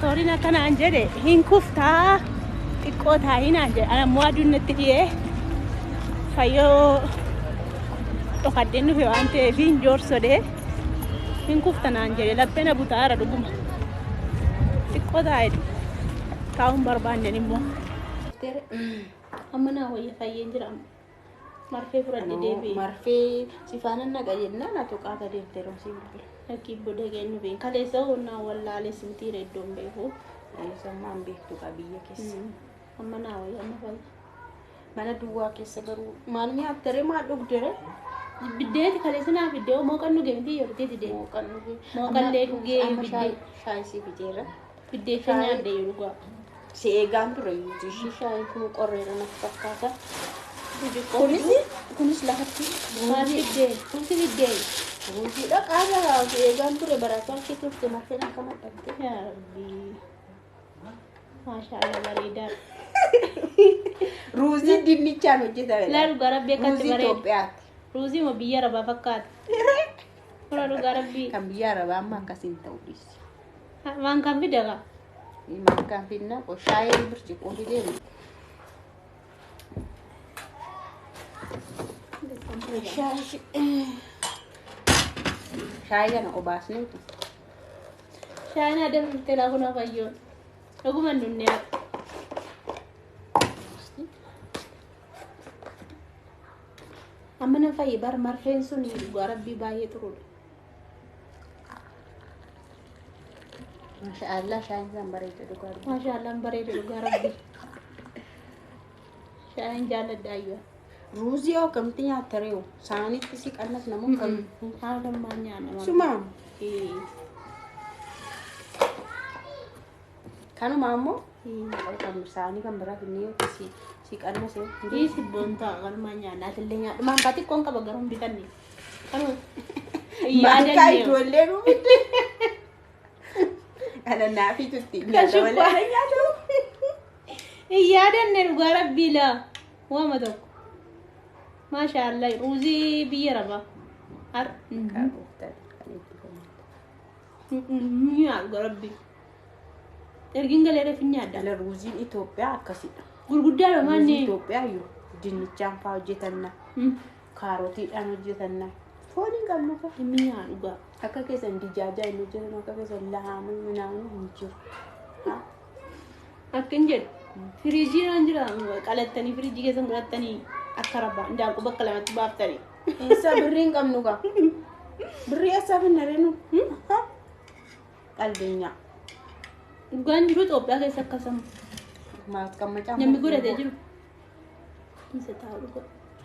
Storina kana anjede hin kufta ikota hina anje ana muadun netiye fayo to kadenu fe ante fin jorsode hin kufta na anjede lappena butara duguma ikota id kaum barbande nimmo tere amana hoye fayen jiram marfe furadde debi marfe sifana naga yenna na to qata deftere on simbi akibbo degenu be kale so na wallale simtire dombe ho sama ambe to kabiya kes amana hoye amafal mana duwa kessa garu malmi attere ma dogdere biddeeti kale sana biddeo mo kanu gemdi yorteti de mo kanu mo kalle ge bidde shay si bidera bidde fanya de yugo si egan pro yuti shay ku qorrera na fakkata kunis lahati bidde kunti bidde ruzi da kaza si egan pro barasa ki turte mafena kama tatte ya rabbi masha Allah barida ruzi dinnicha hojjeta la garabbe kat ruzi bare topiat ruzi mo biyara ba fakkat ora garabbi kan biyara ba amma kasin tawdis man kan bidaga makan finna ko shayar birci ko bidere shaya na obasne to shana da tela kuna fayo aguma nunne amana fayi bar marfen suni garabbi baye turu masha Allah shayin zan bare ta duka masha Allah bare da garabbi shayin jala dayya ruzi o kam tinya tareo sani tisi kannas namun kam halan manya na suma kanu mamo o kam sani kam bara ni tisi si kannas di si bonta kan manya na telenya man pati kon ka bagarum bitan ni kanu iya dan ni dole ru ana nafi tutti na dole iya dan ne garabbi la wa madok masha Allah ruzi biyaraba ar ya garabbi ergin galere finya da ala ruzi Ethiopia akasida gurgudda lo manne Ethiopia yo dinnichan fa hojjetanna karoti dan hojjetanna foni gamno fa miya duga akka kesan dijaja ino jeno akka kesan lahamu namu hinjir ha akin jed firiji ranjira qalattani firiji kesan qalattani akaraba ndal ko bakkalamati baftari isa birrin gamno ga birri asa binarenu qalbinya ganjuru Ethiopia kesa kasam ma kamma nyambi gure de jiru isa tawu ko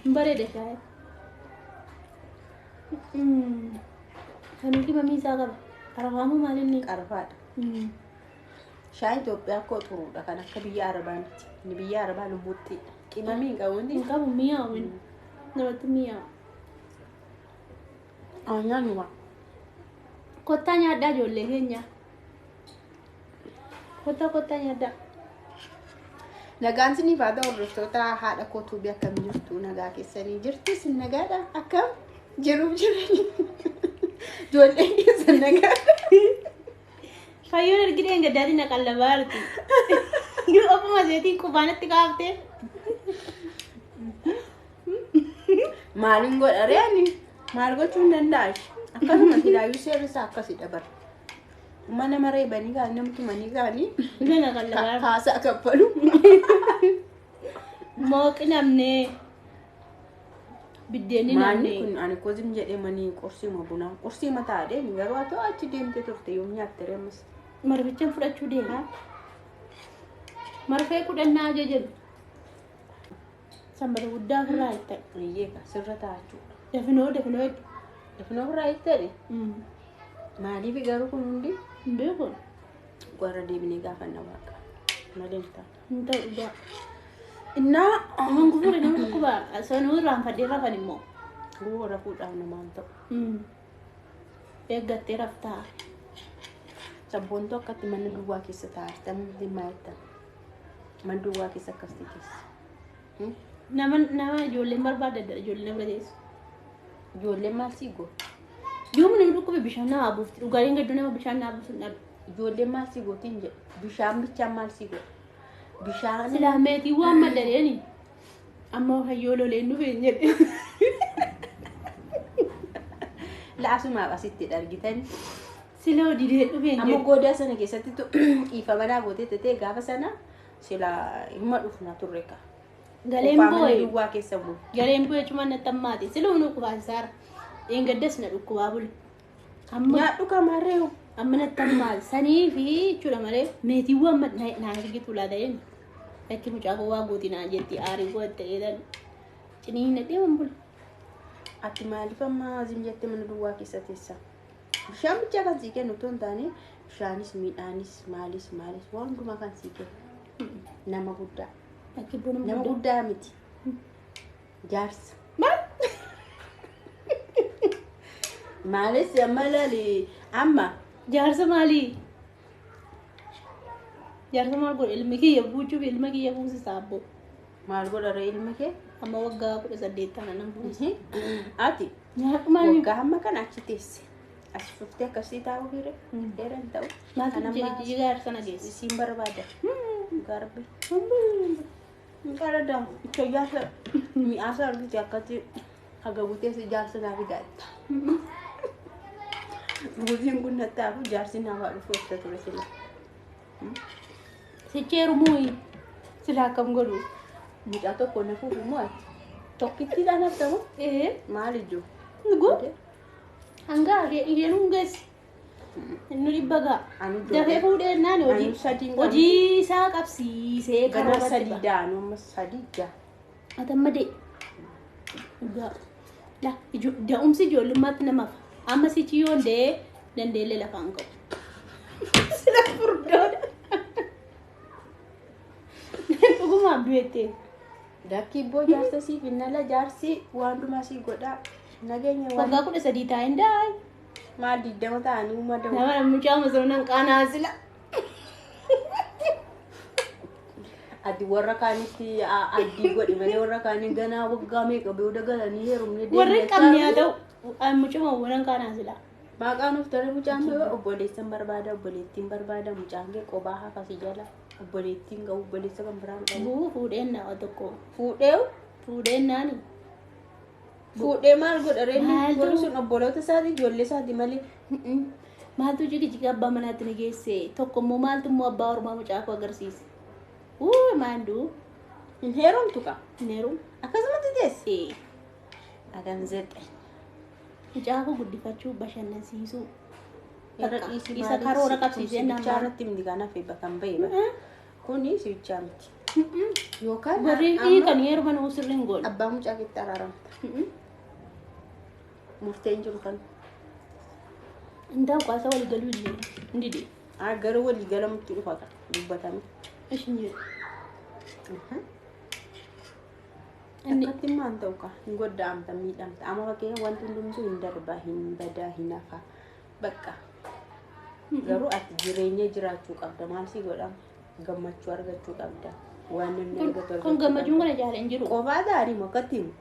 mbare de shaya kanu ki mami saga arafamu malini qarfada shay Ethiopia ko turu da kana kabiya arabanti ni biya arabanu mutti kimami gawundi kamu miya win nawatu miya anya nuwa kotanya ada jolle henya kotanya ada nagaan sini fada hordoftoota haadha kootuu bi akkam jirtu nagaa keessanii jirti sin nagaadha akkam jiruuf jirani ijoolleen keessan nagaa fayyoon ergideen gaddaati naqallabaarti yoo ofuma seetiin qubaanatti kaaftee maalin godhare ani maal gochuu hin danda'ash akkasuma tilaayyuu seerrisaa akkasidha bara mana maree banii gaanii namtu manii gaanii gana qallabaar haasaa kappalu mooqi namnee biddeenni maanni namnee kun ani kozim jedhee manii qorsiima bunaa qorsiima taa'ee garuu haa ta'u achi deemtee turte yoom nyaatte reemas marbichaan fudhachuu deema marfee kudhannaa jedhu sambara guddaa ofirraa itti Iyyee sirra taachuudha. dafinoo Dafinoo irraa itti maaliif garuu kun hundi beekun warra deebinee gaafanna waaqa malee ta'a. hin ta'u dhugaa Innaa aman gufure nama dhukkuba sanuu irraan fadhee rafan immoo guu rafuudhaaf namaan ta'u. eeggattee raftaa Sabboontu akkatti mana duwwaa keessa taa'an dhimma jettan. Mana duwwaa keessa akkasii keessa. nama ijoolleen barbaadadha ijoolleen bira teessu Ijoolleen maal sii goon? yoom namni dhukkube bishaan nama buufti dhugaatiin gadduu nama bishaan nama buusu hin dhabu ijoolleen maal si gootiin jedhu bishaan bichaan maal si godha bishaan Silaa meetii waan maddareeni. Amma hayyoo loleen dhufeen jedhe. laasumaaf asitti argitan Silaa didee dhufeen amma jedhe. goodaa sana keessatti dhiifamanaa gootee ta'ee gaafa sana sila himma dhufna turre ka Galeen boo'e. duwwaa keessa bulu Galeen boo'e cuma natti ammaati. Silaa unu qubaasaara. Eengaddas na dhukkubaa bulu. Amma nyaadhu kamarreewu amma natti ammaati. Sanii fi jechuudha malee meetiiwwan naan argitu laata'een. Lakki mucaa koo waa gootii naan jetti aarii koo itti jedhan. Cinii na deeman bulu. ati maaliif amma azim jettee mana duwwaa keessa teessa bishaan bichaa kan sii kennu otoo hin taane bishaanis midhaanis maalis waan hundumaa kan sii kennu nama guddaa Lakki buna nama guddaa miti jaarsa Maal? maalis amma laali amma Jaarsa maalii? Jaarsa maal godhe ilmi kiyya buuchuuf ilma kiyya buusisaa abbo. maal godhara ilma kee Amma waggaa 18 nan buuse. ati Nyaadhu maali? waggaa hamma kana achi teesse as fuftee akkasii taa'uu hire dheeran ta'u Maaltu jijjiirri jaarsa na geesse? isiin barbaada garbi qarada icho jaarsa mi'aasa argite akkatti haga buteessi jaarsa naa fidatta buutiin kun nattaafu jaarsi namaa dhufu akka ture sila Sicheeru muuyi. Silaa akkam godhu? mucaa tokko na fuudhu moo ati tokkitti dhaanaftamu maal ijoo Nugu? Hanga isheen hungeessi. Inni dhibba ga'a. Anu Dafee fuudhee naan Anu sadii hin hojii isaa qabsiisee gana karaa sadii daanu amma sadii jaa Atamma dee. Gaa. La da'umsi ijoollummaatti namaaf. Amma sichi yoon dee dandeellee lafaan qabu. Sila furdoodha. Dhugumaan du'ettee. Dakki ibboo jaarsa siif innala jaarsi waan hundumaa sii godhaa nageenya waan Waggaa 13 taa'in daa'e. maal 20 ta'anii uummata Nama mucaa masoonan qaanaa sila. ati warra kaanitti addii godhi malee warra kaanii ganaa waggaa meeqa booda galanii heerumne Warri qabni haa ta'u. Mucaa masoonan qaanaa sila. Maqaan of tole mucaan yoo obboleessan barbaada obboleettiin barbaada mucaan kee qophaa hafasi jala obboleettiin qabu obboleessa kan biraan qabu Buu fuudheen naa tokko. fuudhee Fuudheen naani. fuudhee maal godha reenni Maaltu? warri sun obboloota isaati ijoollee isaati malee Maaltu jigi abbaa manaatti ni geesse? Tokko immoo maaltu immoo abbaa ormaa mucaa koo agarsiise? Maanduu. hin heerumtu qaba Neeru. akkasumatti teesse Ee. adan zexe Mucaa koo guddifachuu bashannansiisuu. irra dhiisii Isa karoora qabsiisee nama namaa. irratti miti kanaaf bakka hin bahe kuni siichaa miti yookaan Warri hiikan heeruma nuu sirriin goone. abbaa mucaa keetti araaramta murteen jiru kan Indaa ukaasa walii galuu jira. Ndidi. gara walii galamutti dhufata dubbatame Ishin jiru. akkatti maan ta'u ka hin goddaamta miidhamta amma fakkeenya wanti hundumtuu hin darbaa hin badaa hin hafa bakka garuu ati jireenya jiraachuu qabda maal si godhama gammachuu argachuu qabda waan namni argatu Kun gammachuun kana jaalee hin jiru. qofaa gaarii mokkatti himu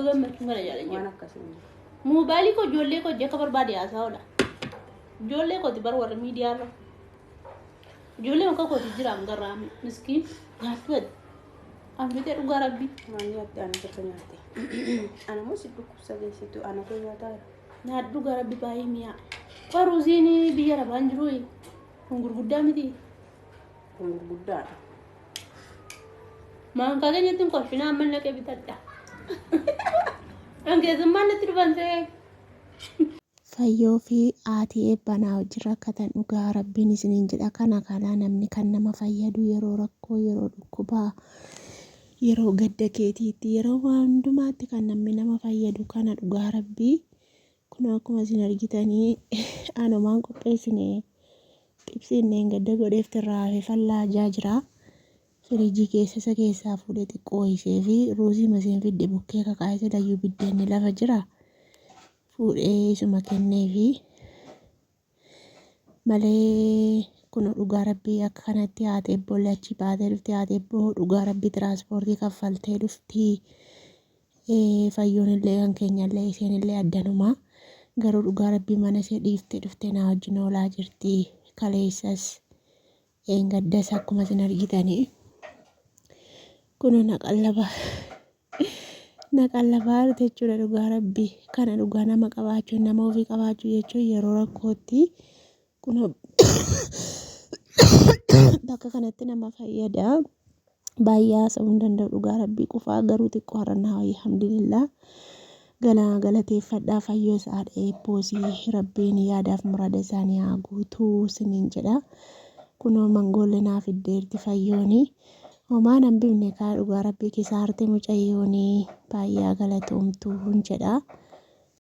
Gammachuun kana jaalee hin waan jiru. akkasii Mobaayilii koo ijoollee koo jekka barbaade haasaa oola. Ijoollee kooti bar warra miidiyaarra. Ijoollee maka kooti jira hangarraa miskiin nyaattu ati. Amritee dhugaa rabbi. waan nyaatte ana tokko nyaatte ana moo si dhukkubsa geessitu ana kee nyaataa Nyaadhu dhugaa rabbi baay'ee mi'aa. Qaruusiin biyya rabaan jiru kun gurguddaa miti. kun gurguddaadha Maankaa keenyatti hin kolfinaa amma naqee bitadha. Dhangeessummaan natti dhufan ta'e. Fayyoo fi aatii eebbanaa hojii rakkatan dhugaa rabbiin isiniin jedha kana namni kan nama fayyadu yeroo rakkoo yeroo dhukkubaa yeroo gadda keetiitti yeroo waan hundumaatti kan namni nama fayyadu kana dhugaa rabbii kun akkuma isin argitanii anumaan qopheessine xibsinneen gadda godheef irraa hafee fallaajaa jira. Firiijii keessa keessaa fuudhee xiqqoo ishee fi ruuzii maseen fidde bukkee kakaa'ee dayyuu biddeenni lafa jira. Fuudhee isuma kennee fi malee kun dhugaa rabbii akka kanatti haatee boolla achi baatee dhufte haatee boo dhugaa rabbii tiraanspoortii kaffaltee dhufti. Fayyoon illee kan keenya illee isheen illee addanuma garuu dhugaa rabbii mana ishee dhiiftee dhuftee na wajjin oolaa jirti. Kaleessas gaddas akkuma isin argitanii kun na qallabaa jirti jechuudha. Dhugaa rabbii kana dhugaa nama qabaachuun nama ofii qabaachuu jechuun yeroo rakkootti kun bakka kanatti nama fayyada. Baay'ee haasa'uu hin danda'u dhugaa rabbii qofaa garuu xiqqoo har'annaa wayii alhamdulillah galateeffadhaa fayyoo isaa eebboosii rabbiin yaadaaf murada isaanii haa guutuu siniin jedha. Kunoo mangoollee naaf iddeerti fayyoonii homaa nan bifne kaa dhugaa rabbii keessa harte mucayyoonii baay'ee galatoomtuu jedha.